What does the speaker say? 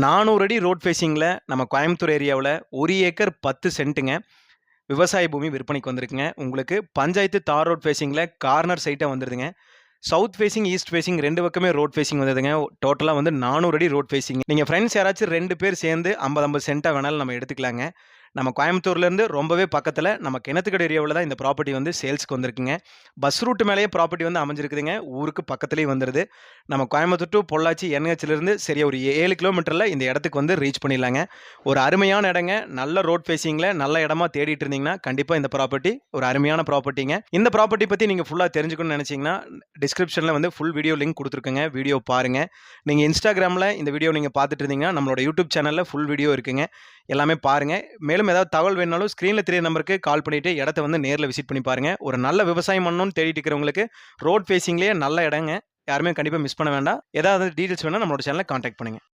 400 அடி ரோட் ஃபேசிங்கில நம்ம கோயம்புத்தூர் ஏரியாவுல 1 ஏக்கர் 10 சென்ட்டுங்க. விவசாய பூமி விற்பனைக்கு வந்திருக்குங்க. உங்களுக்கு பஞ்சாயத்து தார் ரோட் ஃபேசிங்கில கார்னர் சைட்டா வந்துருதுங்க. சவுத் ஃபேசிங், ஈஸ்ட் ஃபேசிங் 2 பக்கமே ரோட் ஃபேசிங் வந்ததுங்க. டோட்டலா வந்து 400 அடி ரோட் ஃபேசிங். நீங்க ஃப்ரெண்ட்ஸ் யாராச்சும் 2 பேர் சேர்ந்து 50, 50 சென்ட்டா வேணாலும் நம்ம எடுத்துக்கலாங்க. நம்ம கோயம்புத்தூர்லேருந்து ரொம்பவே பக்கத்துல நம்ம கிணத்துக்கடை ஏரியாவுல தான் இந்த ப்ராப்பர்ட்டி வந்து சேல்ஸ்க்கு வந்திருக்குங்க. பஸ் ரூட் மேலேயே ப்ராப்பர்ட்டி வந்து அமைஞ்சிருக்குதுங்க. ஊருக்கு பக்கத்திலேயே வந்துருது. நம்ம கோயம்புத்தூர் டூ பொள்ளாச்சி NHலேருந்து சரியா ஒரு 7 கிலோமீட்டர்ல இந்த இடத்துக்கு வந்து ரீச் பண்ணிடலாங்க. ஒரு அருமையான இடங்க. நல்ல ரோட் ஃபேசிங்ல நல்ல இடமா தேடிட்டு இருந்தீங்கன்னா, கண்டிப்பா இந்த ப்ராப்பர்ட்டி ஒரு அருமையான ப்ராப்பர்ட்டிங்க. இந்த ப்ராப்பர்ட்டி பத்தி நீங்க ஃபுல்லா தெரிஞ்சுக்கணும்னு நினைச்சீங்கன்னா, டிஸ்கிரிப்ஷன்ல வந்து ஃபுல் வீடியோ லிங்க் குடுத்துருக்கேங்க. வீடியோ பாருங்க. நீங்க Instagramல இந்த வீடியோ நீங்க பார்த்துட்டு இருந்தீங்கன்னா, நம்மளோட YouTube சேனல்ல ஃபுல் வீடியோ இருக்குங்க. எல்லாமே பாருங்க. மேலும் ஏதாவது தகவல் வேணும்னாலும் ஸ்க்ரீன்ல தெரிய நம்பருக்கு கால் பண்ணிட்டு இடத்த வந்து நேர்ல விசிட் பண்ணி பாருங்க. ஒரு நல்ல விவசாயம் பண்ணணும்னு தேடிட்டு இருக்கிறவங்களுக்கு ரோட் ஃபேசிங்லயே நல்ல இடங்க. யாருமே கண்டிப்பா மிஸ் பண்ண வேண்டாம். ஏதாவது டீடைல்ஸ் வேணா நம்மளோட சேனல கான்டாக்ட் பண்ணுங்க.